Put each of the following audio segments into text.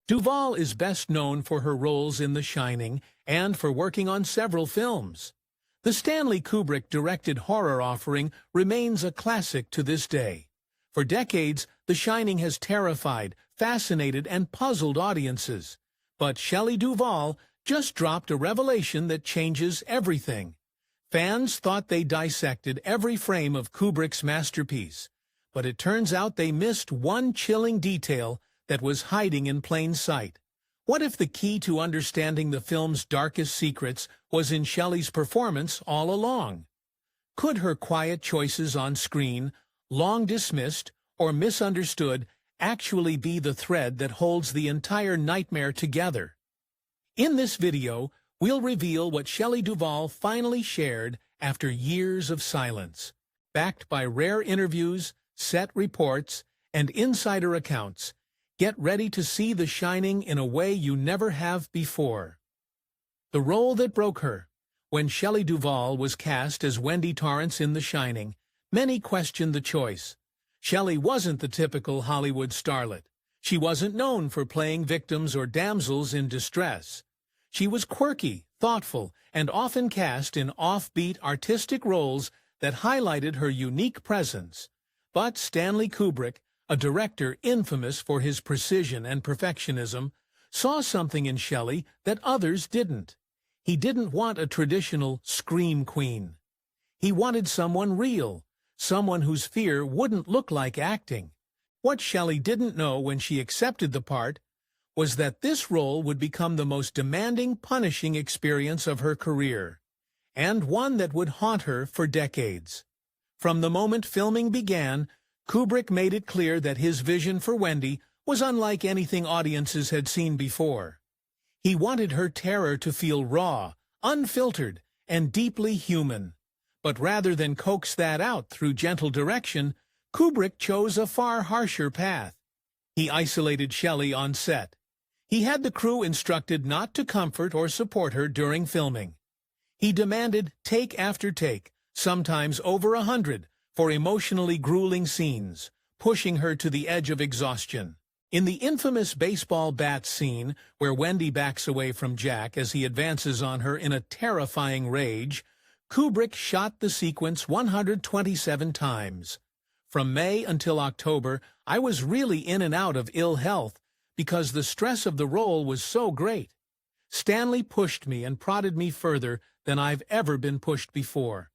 Duvall is best known for her roles in The Shining and for working on several films. The Stanley Kubrick-directed horror offering remains a classic to this day. For decades, The Shining has terrified, fascinated, and puzzled audiences. But Shelley Duvall just dropped a revelation that changes everything. Fans thought they dissected every frame of Kubrick's masterpiece, but it turns out they missed one chilling detail that was hiding in plain sight. What if the key to understanding the film's darkest secrets was in Shelley's performance all along? Could her quiet choices on screen, long dismissed or misunderstood, actually be the thread that holds the entire nightmare together? In this video, we'll reveal what Shelley Duvall finally shared after years of silence. Backed by rare interviews, set reports, and insider accounts, get ready to see The Shining in a way you never have before. The role that broke her. When Shelley Duvall was cast as Wendy Torrance in The Shining, many questioned the choice. Shelley wasn't the typical Hollywood starlet. She wasn't known for playing victims or damsels in distress. She was quirky, thoughtful, and often cast in offbeat artistic roles that highlighted her unique presence. But Stanley Kubrick, a director infamous for his precision and perfectionism, saw something in Shelley that others didn't. He didn't want a traditional scream queen. He wanted someone real, someone whose fear wouldn't look like acting. What Shelley didn't know when she accepted the part was that this role would become the most demanding, punishing experience of her career, and one that would haunt her for decades. From the moment filming began, Kubrick made it clear that his vision for Wendy was unlike anything audiences had seen before. He wanted her terror to feel raw, unfiltered, and deeply human. But rather than coax that out through gentle direction, Kubrick chose a far harsher path. He isolated Shelley on set. He had the crew instructed not to comfort or support her during filming. He demanded take after take, sometimes over 100, for emotionally grueling scenes, pushing her to the edge of exhaustion. In the infamous baseball bat scene, where Wendy backs away from Jack as he advances on her in a terrifying rage, Kubrick shot the sequence 127 times. From May until October, I was really in and out of ill health because the stress of the role was so great. Stanley pushed me and prodded me further than I've ever been pushed before.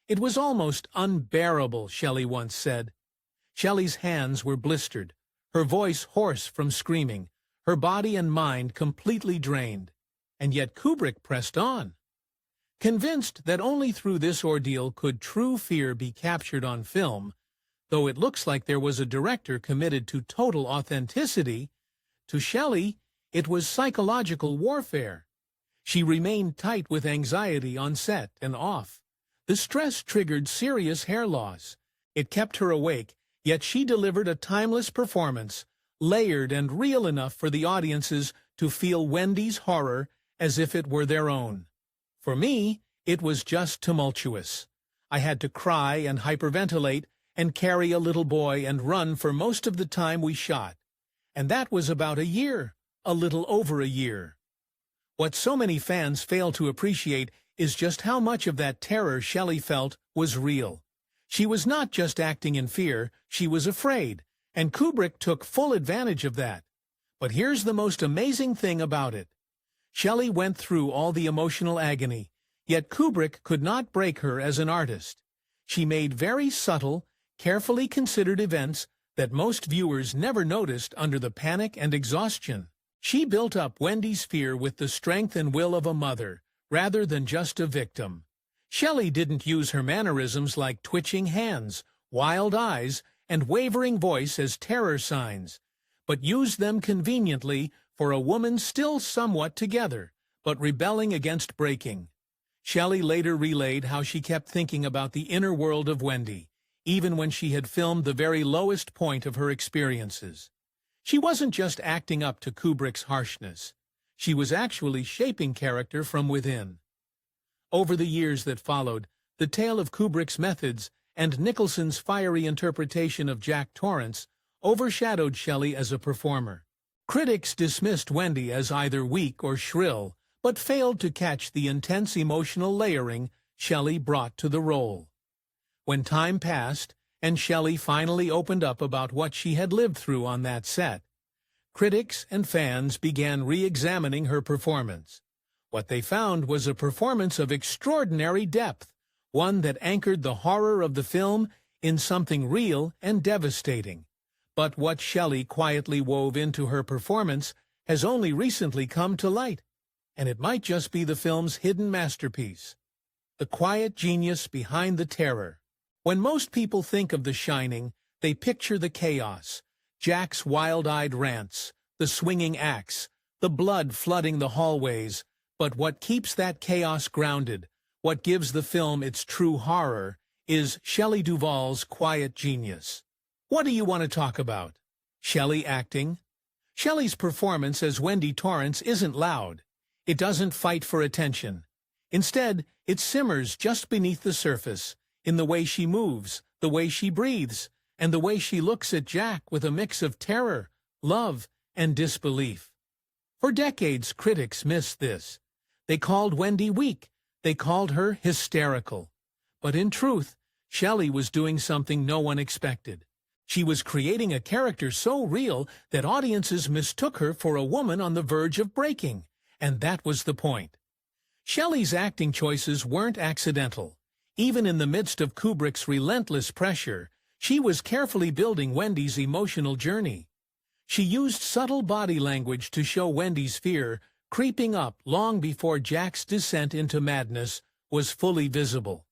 It was almost unbearable, Shelley once said. Shelley's hands were blistered, her voice hoarse from screaming, her body and mind completely drained. And yet Kubrick pressed on. Convinced that only through this ordeal could true fear be captured on film, though it looks like there was a director committed to total authenticity, to Shelley, it was psychological warfare. She remained tight with anxiety on set and off. The stress triggered serious hair loss. It kept her awake, yet she delivered a timeless performance, layered and real enough for the audiences to feel Wendy's horror as if it were their own. For me, it was just tumultuous. I had to cry and hyperventilate and carry a little boy and run for most of the time we shot. And that was about a year, a little over a year. What so many fans fail to appreciate is just how much of that terror Shelley felt was real. She was not just acting in fear, she was afraid, and Kubrick took full advantage of that. But here's the most amazing thing about it. Shelley went through all the emotional agony, yet Kubrick could not break her as an artist. She made very subtle, carefully considered events that most viewers never noticed under the panic and exhaustion. She built up Wendy's fear with the strength and will of a mother, rather than just a victim. Shelley didn't use her mannerisms like twitching hands, wild eyes, and wavering voice as terror signs, but used them conveniently for a woman still somewhat together, but rebelling against breaking. Shelley later relayed how she kept thinking about the inner world of Wendy, even when she had filmed the very lowest point of her experiences. She wasn't just acting up to Kubrick's harshness. She was actually shaping character from within. Over the years that followed, the tale of Kubrick's methods and Nicholson's fiery interpretation of Jack Torrance overshadowed Shelley as a performer. Critics dismissed Wendy as either weak or shrill, but failed to catch the intense emotional layering Shelley brought to the role. When time passed, and Shelley finally opened up about what she had lived through on that set, critics and fans began re-examining her performance. What they found was a performance of extraordinary depth, one that anchored the horror of the film in something real and devastating. But what Shelley quietly wove into her performance has only recently come to light, and it might just be the film's hidden masterpiece. The quiet genius behind the terror. When most people think of The Shining, they picture the chaos, Jack's wild-eyed rants, the swinging axe, the blood flooding the hallways. But what keeps that chaos grounded, what gives the film its true horror, is Shelley Duvall's quiet genius. What do you want to talk about? Shelley acting? Shelley's performance as Wendy Torrance isn't loud. It doesn't fight for attention. Instead, it simmers just beneath the surface, in the way she moves, the way she breathes, and the way she looks at Jack with a mix of terror, love, and disbelief. For decades, critics missed this. They called Wendy weak. They called her hysterical. But in truth, Shelley was doing something no one expected. She was creating a character so real that audiences mistook her for a woman on the verge of breaking, and that was the point. Shelley's acting choices weren't accidental. Even in the midst of Kubrick's relentless pressure, she was carefully building Wendy's emotional journey. She used subtle body language to show Wendy's fear creeping up long before Jack's descent into madness was fully visible.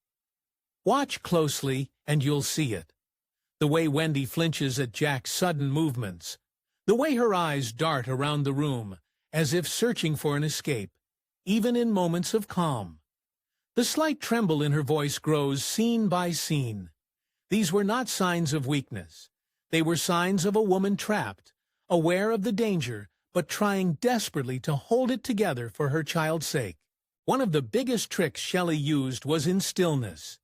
Watch closely and you'll see it. The way Wendy flinches at Jack's sudden movements. The way her eyes dart around the room, as if searching for an escape, even in moments of calm. The slight tremble in her voice grows scene by scene. These were not signs of weakness. They were signs of a woman trapped, aware of the danger, but trying desperately to hold it together for her child's sake. One of the biggest tricks Shelley used was in stillness.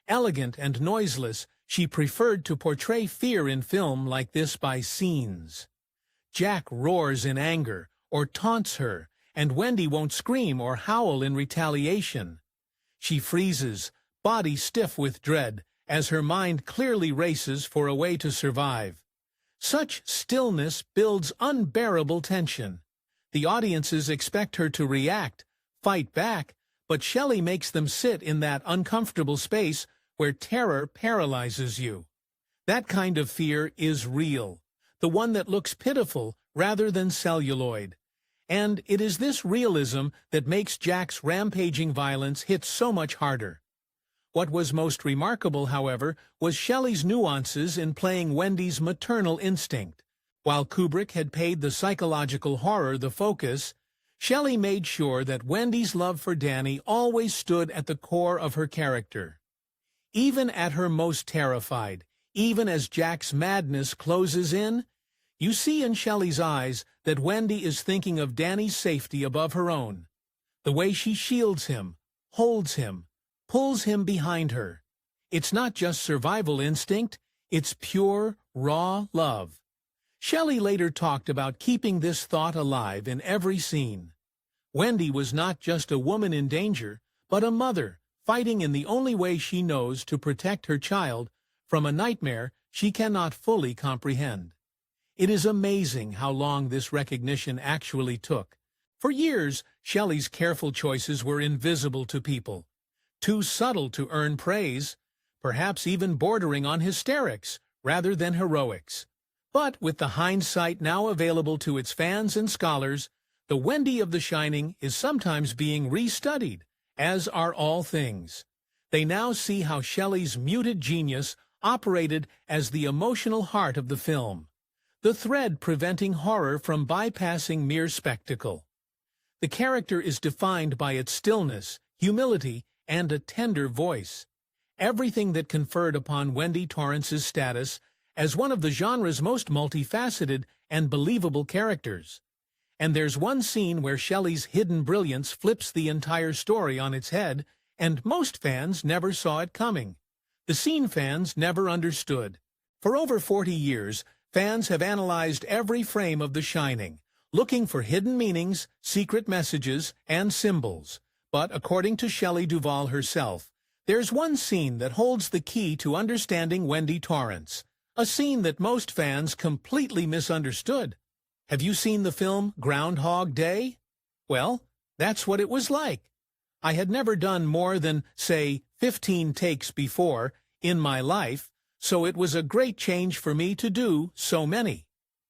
Elegant and noiseless, she preferred to portray fear in film like this by scenes. Jack roars in anger or taunts her, and Wendy won't scream or howl in retaliation. She freezes, body stiff with dread, as her mind clearly races for a way to survive. Such stillness builds unbearable tension. The audiences expect her to react, fight back, but Shelley makes them sit in that uncomfortable space where terror paralyzes you. That kind of fear is real, the one that looks pitiful rather than celluloid. And it is this realism that makes Jack's rampaging violence hit so much harder. What was most remarkable, however, was Shelley's nuances in playing Wendy's maternal instinct. While Kubrick had paid the psychological horror the focus, Shelley made sure that Wendy's love for Danny always stood at the core of her character. Even at her most terrified, even as Jack's madness closes in, you see in Shelley's eyes that Wendy is thinking of Danny's safety above her own. The way she shields him, holds him, pulls him behind her. It's not just survival instinct, it's pure, raw love. Shelley later talked about keeping this thought alive in every scene. Wendy was not just a woman in danger, but a mother, fighting in the only way she knows to protect her child from a nightmare she cannot fully comprehend. It is amazing how long this recognition actually took. For years, Shelley's careful choices were invisible to people, too subtle to earn praise, perhaps even bordering on hysterics rather than heroics. But with the hindsight now available to its fans and scholars, the Wendy of The Shining is sometimes being restudied, as are all things. They now see how Shelley's muted genius operated as the emotional heart of the film, the thread preventing horror from bypassing mere spectacle. The character is defined by its stillness, humility, and a tender voice. Everything that conferred upon Wendy Torrance's status as one of the genre's most multifaceted and believable characters. And there's one scene where Shelley's hidden brilliance flips the entire story on its head, and most fans never saw it coming. The scene fans never understood. For over 40 years, fans have analyzed every frame of The Shining, looking for hidden meanings, secret messages, and symbols. But according to Shelley Duvall herself, there's one scene that holds the key to understanding Wendy Torrance, a scene that most fans completely misunderstood. Have you seen the film Groundhog Day? Well, that's what it was like. I had never done more than, say, 15 takes before in my life, so it was a great change for me to do so many.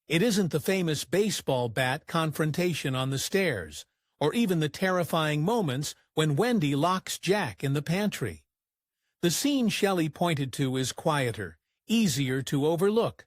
It isn't the famous baseball bat confrontation on the stairs, or even the terrifying moments when Wendy locks Jack in the pantry. The scene Shelley pointed to is quieter, easier to overlook.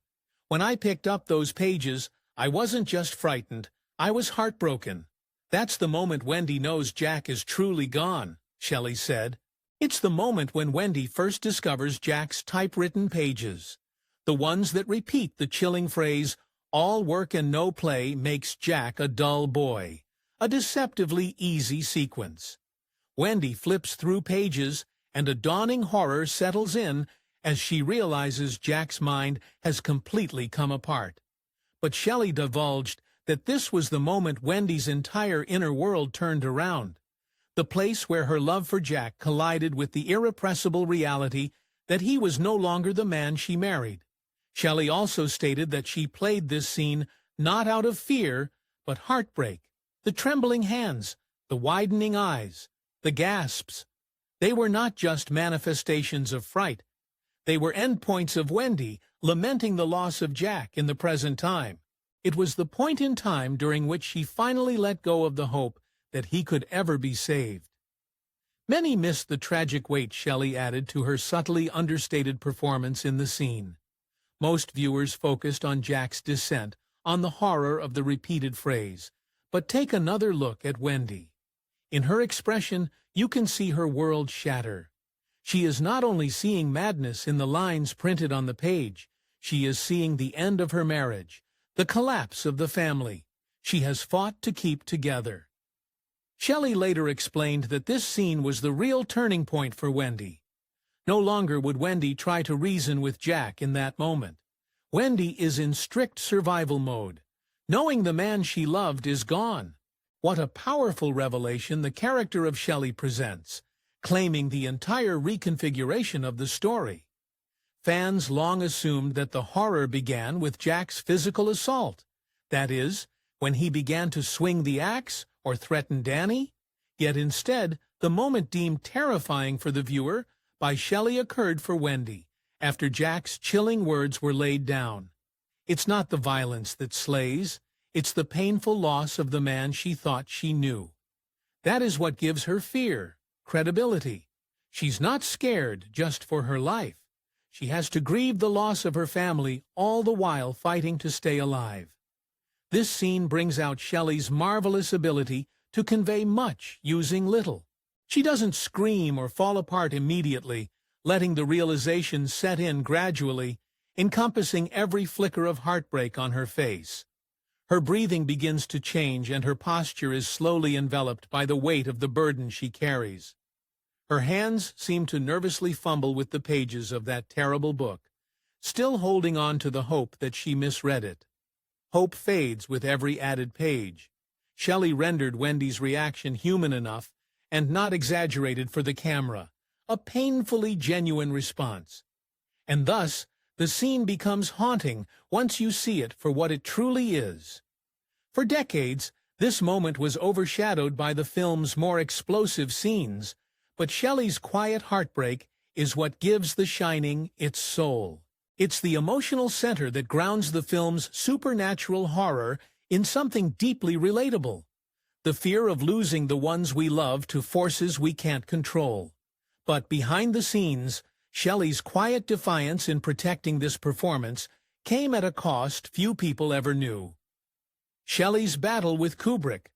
When I picked up those pages, I wasn't just frightened, I was heartbroken. That's the moment Wendy knows Jack is truly gone, Shelley said. It's the moment when Wendy first discovers Jack's typewritten pages, the ones that repeat the chilling phrase, "All work and no play makes Jack a dull boy," a deceptively easy sequence. Wendy flips through pages, and a dawning horror settles in as she realizes Jack's mind has completely come apart. But Shelley divulged that this was the moment Wendy's entire inner world turned around, the place where her love for Jack collided with the irrepressible reality that he was no longer the man she married. Shelley also stated that she played this scene not out of fear, but heartbreak. The trembling hands, the widening eyes, the gasps. They were not just manifestations of fright. They were endpoints of Wendy lamenting the loss of Jack in the present time. It was the point in time during which she finally let go of the hope that he could ever be saved. Many missed the tragic weight Shelley added to her subtly understated performance in the scene. Most viewers focused on Jack's descent, on the horror of the repeated phrase. But take another look at Wendy. In her expression, you can see her world shatter. She is not only seeing madness in the lines printed on the page, she is seeing the end of her marriage, the collapse of the family she has fought to keep together. Shelley later explained that this scene was the real turning point for Wendy. No longer would Wendy try to reason with Jack in that moment. Wendy is in strict survival mode, knowing the man she loved is gone. What a powerful revelation the character of Shelley presents, claiming the entire reconfiguration of the story. Fans long assumed that the horror began with Jack's physical assault, that is, when he began to swing the axe or threaten Danny. Yet instead, the moment deemed terrifying for the viewer by Shelley occurred for Wendy, after Jack's chilling words were laid down. It's not the violence that slays, it's the painful loss of the man she thought she knew. That is what gives her fear, credibility. She's not scared just for her life. She has to grieve the loss of her family, all the while fighting to stay alive. This scene brings out Shelley's marvelous ability to convey much using little. She doesn't scream or fall apart immediately, letting the realization set in gradually, encompassing every flicker of heartbreak on her face. Her breathing begins to change, and her posture is slowly enveloped by the weight of the burden she carries. Her hands seem to nervously fumble with the pages of that terrible book, still holding on to the hope that she misread it. Hope fades with every added page. Shelley rendered Wendy's reaction human enough and not exaggerated for the camera, a painfully genuine response. And thus, the scene becomes haunting once you see it for what it truly is. For decades, this moment was overshadowed by the film's more explosive scenes, but Shelley's quiet heartbreak is what gives The Shining its soul. It's the emotional center that grounds the film's supernatural horror in something deeply relatable. The fear of losing the ones we love to forces we can't control. But behind the scenes, Shelley's quiet defiance in protecting this performance came at a cost few people ever knew. Shelley's battle with Kubrick.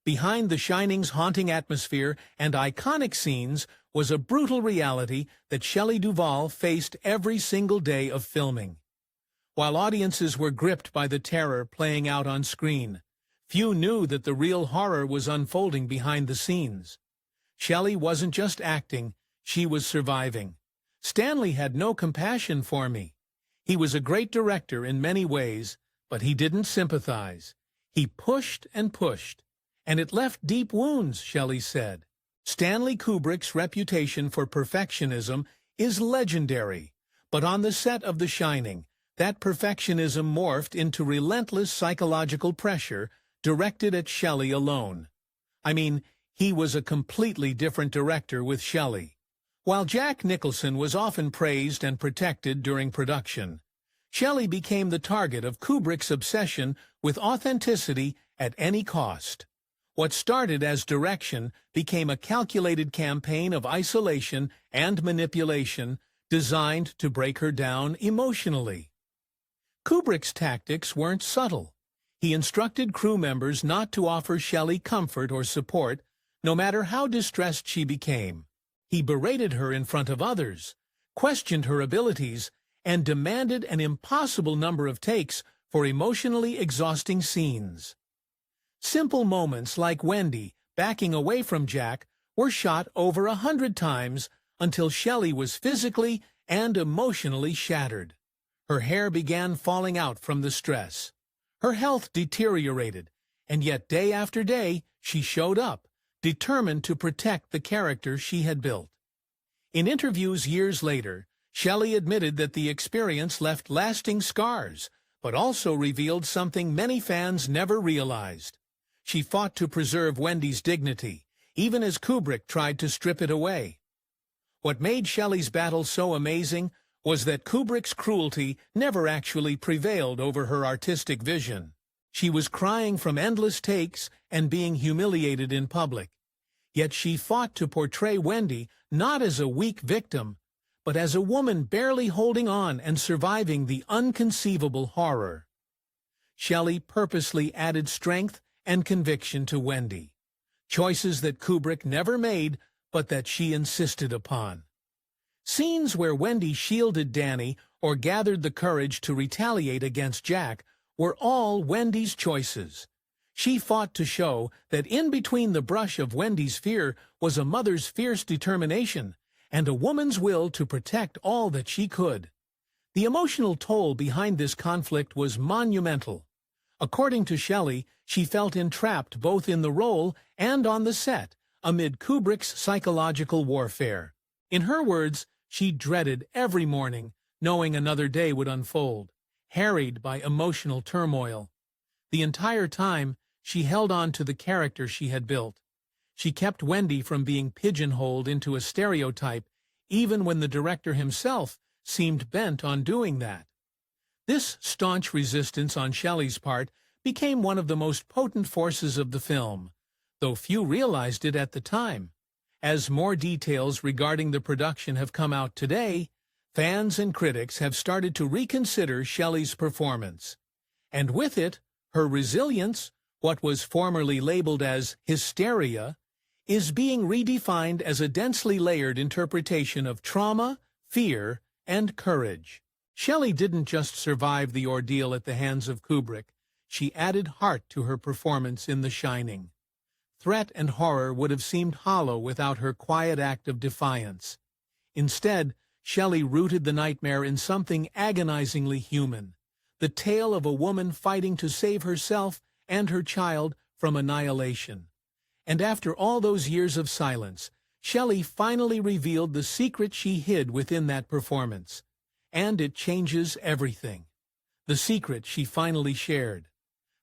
Behind The Shining's haunting atmosphere and iconic scenes was a brutal reality that Shelley Duvall faced every single day of filming. While audiences were gripped by the terror playing out on screen, few knew that the real horror was unfolding behind the scenes. Shelley wasn't just acting, she was surviving. "Stanley had no compassion for me. He was a great director in many ways, but he didn't sympathize. He pushed and pushed, and it left deep wounds, Shelley said. Stanley Kubrick's reputation for perfectionism is legendary, but on the set of The Shining, that perfectionism morphed into relentless psychological pressure directed at Shelley alone. I mean, he was a completely different director with Shelley. While Jack Nicholson was often praised and protected during production, Shelley became the target of Kubrick's obsession with authenticity at any cost. What started as direction became a calculated campaign of isolation and manipulation designed to break her down emotionally. Kubrick's tactics weren't subtle. He instructed crew members not to offer Shelley comfort or support, no matter how distressed she became. He berated her in front of others, questioned her abilities, and demanded an impossible number of takes for emotionally exhausting scenes. Simple moments like Wendy backing away from Jack were shot over 100 times until Shelley was physically and emotionally shattered. Her hair began falling out from the stress. Her health deteriorated, and yet day after day she showed up, determined to protect the character she had built. In interviews years later, Shelley admitted that the experience left lasting scars, but also revealed something many fans never realized. She fought to preserve Wendy's dignity, even as Kubrick tried to strip it away. What made Shelley's battle so amazing was that Kubrick's cruelty never actually prevailed over her artistic vision. She was crying from endless takes and being humiliated in public. Yet she fought to portray Wendy not as a weak victim, but as a woman barely holding on and surviving the inconceivable horror. Shelley purposely added strength and conviction to Wendy, choices that Kubrick never made but that she insisted upon. Scenes where Wendy shielded Danny or gathered the courage to retaliate against Jack were all Wendy's choices. She fought to show that in between the brush of Wendy's fear was a mother's fierce determination and a woman's will to protect all that she could. The emotional toll behind this conflict was monumental. According to Shelley, she felt entrapped both in the role and on the set amid Kubrick's psychological warfare. In her words, she dreaded every morning, knowing another day would unfold, harried by emotional turmoil. The entire time, she held on to the character she had built. She kept Wendy from being pigeonholed into a stereotype, even when the director himself seemed bent on doing that. This staunch resistance on Shelley's part became one of the most potent forces of the film, though few realized it at the time. As more details regarding the production have come out today, fans and critics have started to reconsider Shelley's performance. And with it, her resilience, what was formerly labeled as hysteria, is being redefined as a densely layered interpretation of trauma, fear, and courage. Shelley didn't just survive the ordeal at the hands of Kubrick, she added heart to her performance in The Shining. Threat and horror would have seemed hollow without her quiet act of defiance. Instead, Shelley rooted the nightmare in something agonizingly human, the tale of a woman fighting to save herself and her child from annihilation. And after all those years of silence, Shelley finally revealed the secret she hid within that performance. And it changes everything. The secret she finally shared.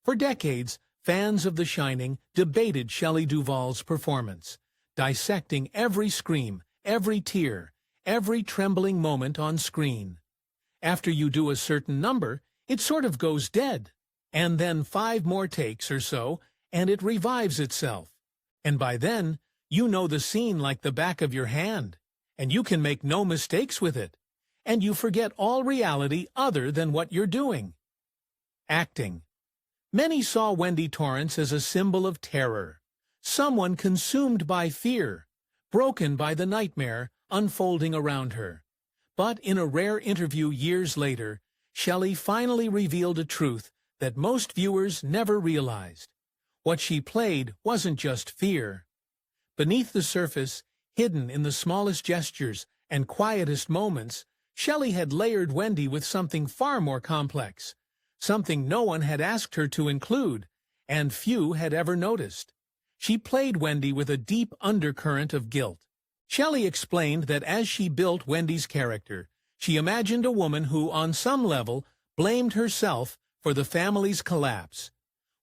For decades, fans of The Shining debated Shelley Duvall's performance, dissecting every scream, every tear, every trembling moment on screen. After you do a certain number, it sort of goes dead. And then 5 more takes or so, and it revives itself. And by then, you know the scene like the back of your hand, and you can make no mistakes with it, and you forget all reality other than what you're doing. Acting. Many saw Wendy Torrance as a symbol of terror, someone consumed by fear, broken by the nightmare unfolding around her. But in a rare interview years later, Shelley finally revealed a truth that most viewers never realized. What she played wasn't just fear. Beneath the surface, hidden in the smallest gestures and quietest moments, Shelley had layered Wendy with something far more complex, something no one had asked her to include, and few had ever noticed. She played Wendy with a deep undercurrent of guilt. Shelley explained that as she built Wendy's character, she imagined a woman who, on some level, blamed herself for the family's collapse.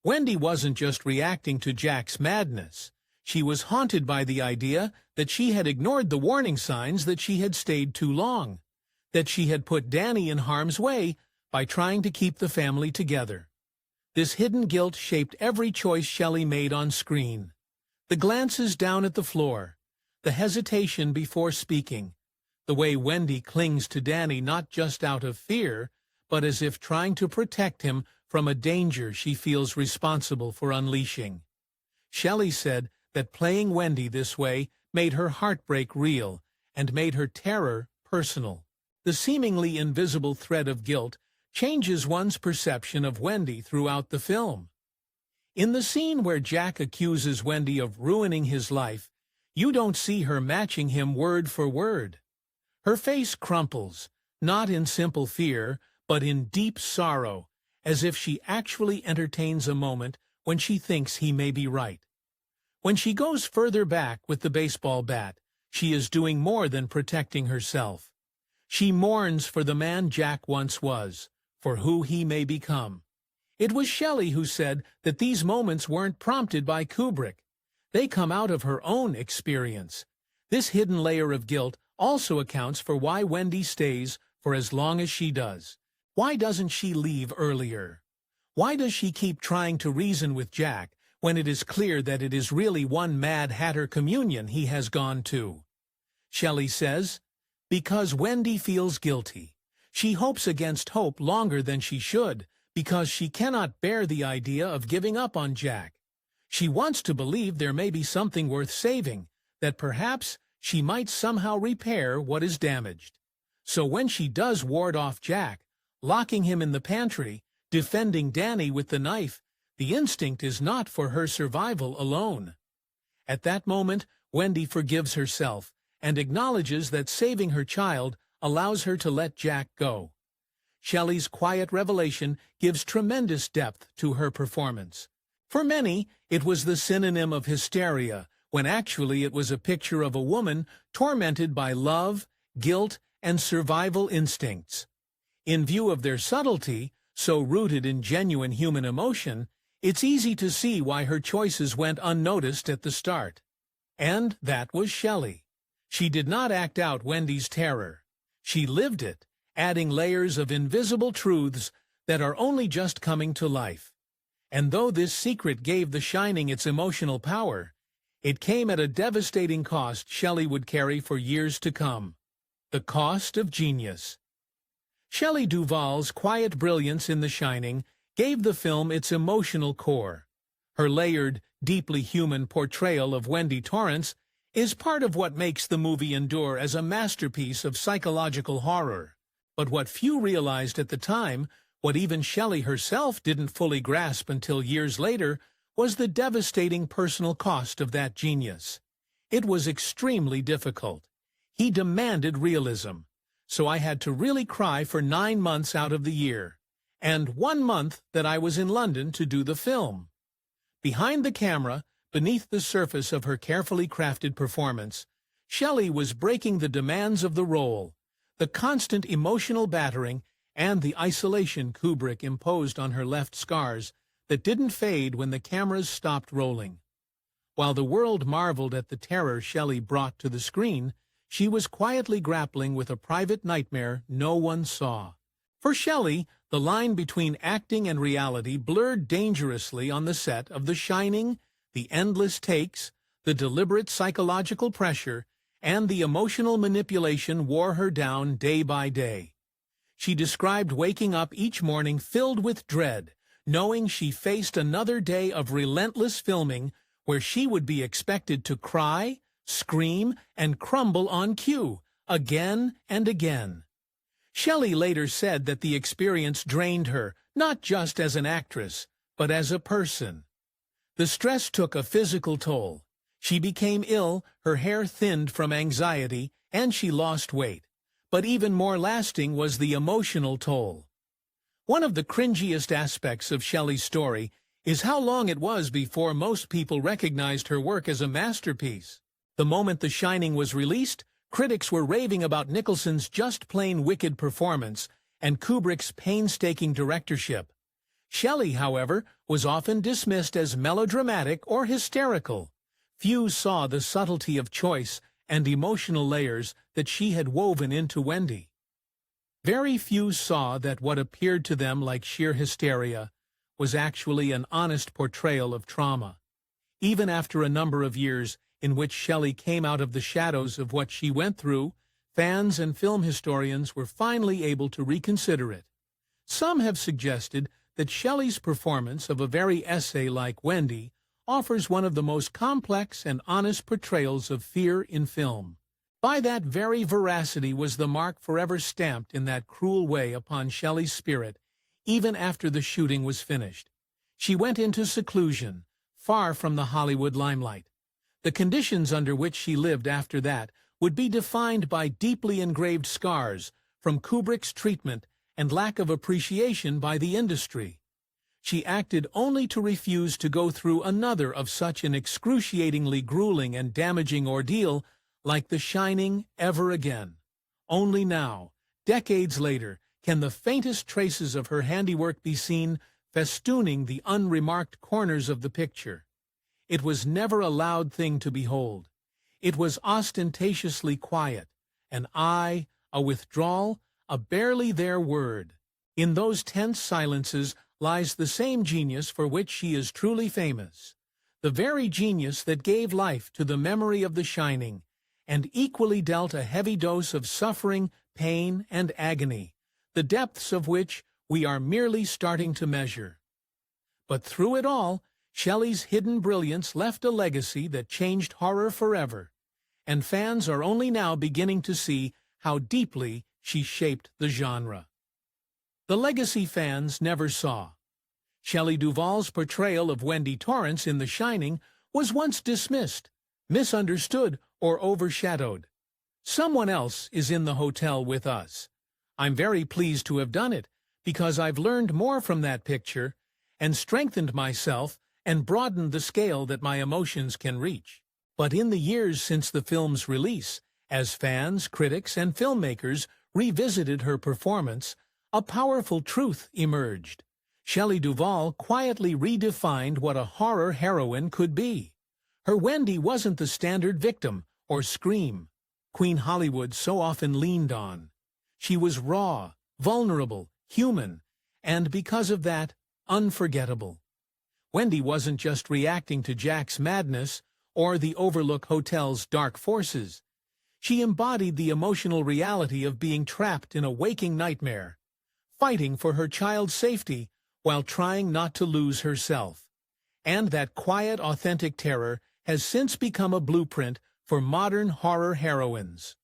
Wendy wasn't just reacting to Jack's madness. She was haunted by the idea that she had ignored the warning signs, that she had stayed too long, that she had put Danny in harm's way by trying to keep the family together. This hidden guilt shaped every choice Shelley made on screen. The glances down at the floor, the hesitation before speaking, the way Wendy clings to Danny not just out of fear, but as if trying to protect him from a danger she feels responsible for unleashing. Shelley said that playing Wendy this way made her heartbreak real and made her terror personal. The seemingly invisible thread of guilt changes one's perception of Wendy throughout the film. In the scene where Jack accuses Wendy of ruining his life, you don't see her matching him word for word. Her face crumples, not in simple fear, but in deep sorrow, as if she actually entertains a moment when she thinks he may be right. When she goes further back with the baseball bat, she is doing more than protecting herself. She mourns for the man Jack once was, for who he may become. It was Shelley who said that these moments weren't prompted by Kubrick. They come out of her own experience. This hidden layer of guilt also accounts for why Wendy stays for as long as she does. Why doesn't she leave earlier? Why does she keep trying to reason with Jack when it is clear that it is really one Mad Hatter communion he has gone to? Shelley says, because Wendy feels guilty. She hopes against hope longer than she should, because she cannot bear the idea of giving up on Jack. She wants to believe there may be something worth saving, that perhaps she might somehow repair what is damaged. So when she does ward off Jack, locking him in the pantry, defending Danny with the knife, the instinct is not for her survival alone. At that moment, Wendy forgives herself and acknowledges that saving her child allows her to let Jack go. Shelley's quiet revelation gives tremendous depth to her performance. For many, it was the synonym of hysteria, when actually it was a picture of a woman tormented by love, guilt, and survival instincts. In view of their subtlety, so rooted in genuine human emotion, it's easy to see why her choices went unnoticed at the start. And that was Shelley. She did not act out Wendy's terror. She lived it, adding layers of invisible truths that are only just coming to life. And though this secret gave The Shining its emotional power, it came at a devastating cost Shelley would carry for years to come. The cost of genius. Shelley Duvall's quiet brilliance in The Shining gave the film its emotional core. Her layered, deeply human portrayal of Wendy Torrance is part of what makes the movie endure as a masterpiece of psychological horror. But what few realized at the time, what even Shelley herself didn't fully grasp until years later, was the devastating personal cost of that genius. It was extremely difficult. He demanded realism, so I had to really cry for 9 months out of the year, and 1 month that I was in London to do the film. Behind the camera, beneath the surface of her carefully crafted performance, Shelley was breaking the demands of the role, the constant emotional battering, and the isolation Kubrick imposed on her left scars that didn't fade when the cameras stopped rolling. While the world marveled at the terror Shelley brought to the screen, she was quietly grappling with a private nightmare no one saw. For Shelley, the line between acting and reality blurred dangerously on the set of The Shining. The endless takes, the deliberate psychological pressure, and the emotional manipulation wore her down day by day. She described waking up each morning filled with dread, knowing she faced another day of relentless filming where she would be expected to cry, scream, and crumble on cue, again and again. Shelley later said that the experience drained her, not just as an actress, but as a person. The stress took a physical toll. She became ill, her hair thinned from anxiety, and she lost weight. But even more lasting was the emotional toll. One of the cringiest aspects of Shelley's story is how long it was before most people recognized her work as a masterpiece. The moment The Shining was released, critics were raving about Nicholson's just plain wicked performance and Kubrick's painstaking directorship. Shelley, however, was often dismissed as melodramatic or hysterical. Few saw the subtlety of choice and emotional layers that she had woven into Wendy. Very few saw that what appeared to them like sheer hysteria was actually an honest portrayal of trauma. Even after a number of years in which Shelley came out of the shadows of what she went through, fans and film historians were finally able to reconsider it. Some have suggested that Shelley's performance of a very essay like Wendy offers one of the most complex and honest portrayals of fear in film. By that very veracity was the mark forever stamped in that cruel way upon Shelley's spirit, even after the shooting was finished. She went into seclusion, far from the Hollywood limelight. The conditions under which she lived after that would be defined by deeply engraved scars from Kubrick's treatment and lack of appreciation by the industry. She acted only to refuse to go through another of such an excruciatingly grueling and damaging ordeal like The Shining ever again. Only now, decades later, can the faintest traces of her handiwork be seen festooning the unremarked corners of the picture. It was never a loud thing to behold. It was ostentatiously quiet, an eye, a withdrawal, a barely there word. In those tense silences lies the same genius for which she is truly famous, the very genius that gave life to the memory of The Shining, and equally dealt a heavy dose of suffering, pain, and agony, the depths of which we are merely starting to measure. But through it all, Shelley's hidden brilliance left a legacy that changed horror forever, and fans are only now beginning to see how deeply she shaped the genre. The legacy fans never saw. Shelley Duvall's portrayal of Wendy Torrance in The Shining was once dismissed, misunderstood, or overshadowed. Someone else is in the hotel with us. I'm very pleased to have done it, because I've learned more from that picture and strengthened myself and broadened the scale that my emotions can reach. But in the years since the film's release, as fans, critics, and filmmakers revisited her performance, a powerful truth emerged. Shelley Duvall quietly redefined what a horror heroine could be. Her Wendy wasn't the standard victim or scream Queen Hollywood so often leaned on. She was raw, vulnerable, human, and because of that, unforgettable. Wendy wasn't just reacting to Jack's madness or the Overlook Hotel's dark forces. She embodied the emotional reality of being trapped in a waking nightmare, fighting for her child's safety while trying not to lose herself. And that quiet, authentic terror has since become a blueprint for modern horror heroines.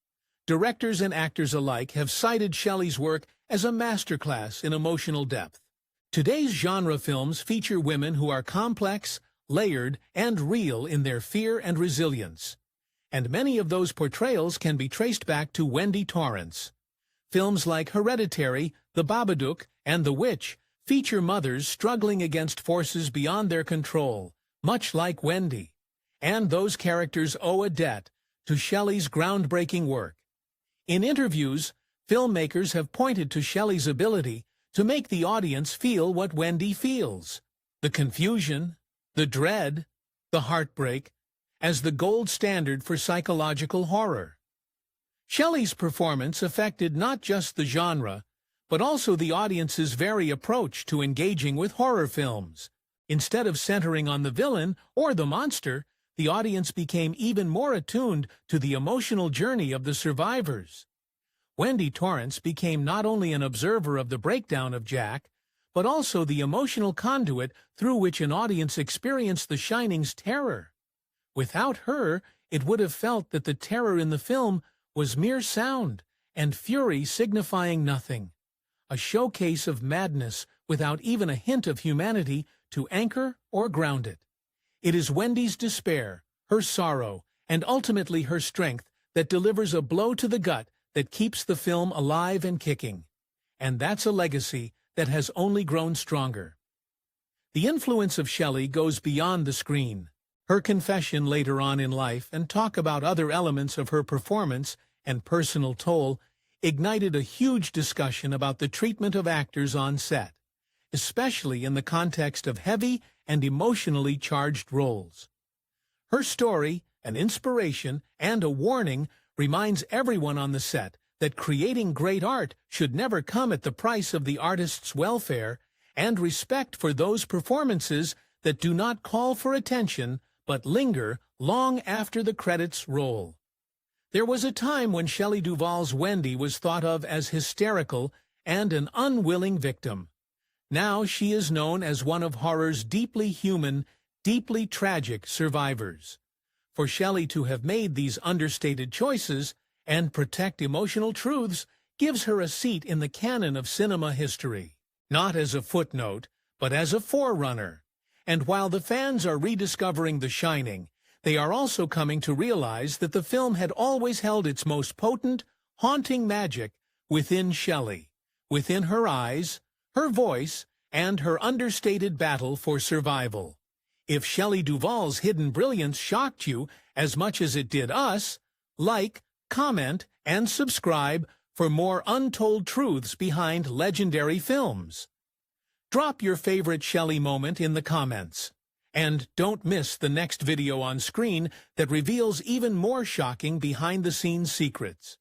Directors and actors alike have cited Shelley's work as a masterclass in emotional depth. Today's genre films feature women who are complex, layered, and real in their fear and resilience. And many of those portrayals can be traced back to Wendy Torrance. Films like Hereditary, The Babadook, and The Witch feature mothers struggling against forces beyond their control, much like Wendy. And those characters owe a debt to Shelley's groundbreaking work. In interviews, filmmakers have pointed to Shelley's ability to make the audience feel what Wendy feels, the confusion, the dread, the heartbreak, as the gold standard for psychological horror. Shelley's performance affected not just the genre, but also the audience's very approach to engaging with horror films. Instead of centering on the villain or the monster, the audience became even more attuned to the emotional journey of the survivors. Wendy Torrance became not only an observer of the breakdown of Jack, but also the emotional conduit through which an audience experienced The Shining's terror. Without her, it would have felt that the terror in the film was mere sound, and fury signifying nothing. A showcase of madness without even a hint of humanity to anchor or ground it. It is Wendy's despair, her sorrow, and ultimately her strength that delivers a blow to the gut that keeps the film alive and kicking. And that's a legacy that has only grown stronger. The influence of Shelley goes beyond the screen. Her confession later on in life and talk about other elements of her performance and personal toll ignited a huge discussion about the treatment of actors on set, especially in the context of heavy and emotionally charged roles. Her story, an inspiration and a warning, reminds everyone on the set that creating great art should never come at the price of the artist's welfare and respect for those performances that do not call for attention but linger long after the credits roll. There was a time when Shelley Duvall's Wendy was thought of as hysterical and an unwilling victim. Now she is known as one of horror's deeply human, deeply tragic survivors. For Shelley to have made these understated choices and protect emotional truths gives her a seat in the canon of cinema history, not as a footnote, but as a forerunner. And while the fans are rediscovering The Shining, they are also coming to realize that the film had always held its most potent, haunting magic within Shelley, within her eyes, her voice, and her understated battle for survival. If Shelley Duvall's hidden brilliance shocked you as much as it did us, like, comment, and subscribe for more untold truths behind legendary films. Drop your favorite Shelley moment in the comments. And don't miss the next video on screen that reveals even more shocking behind-the-scenes secrets.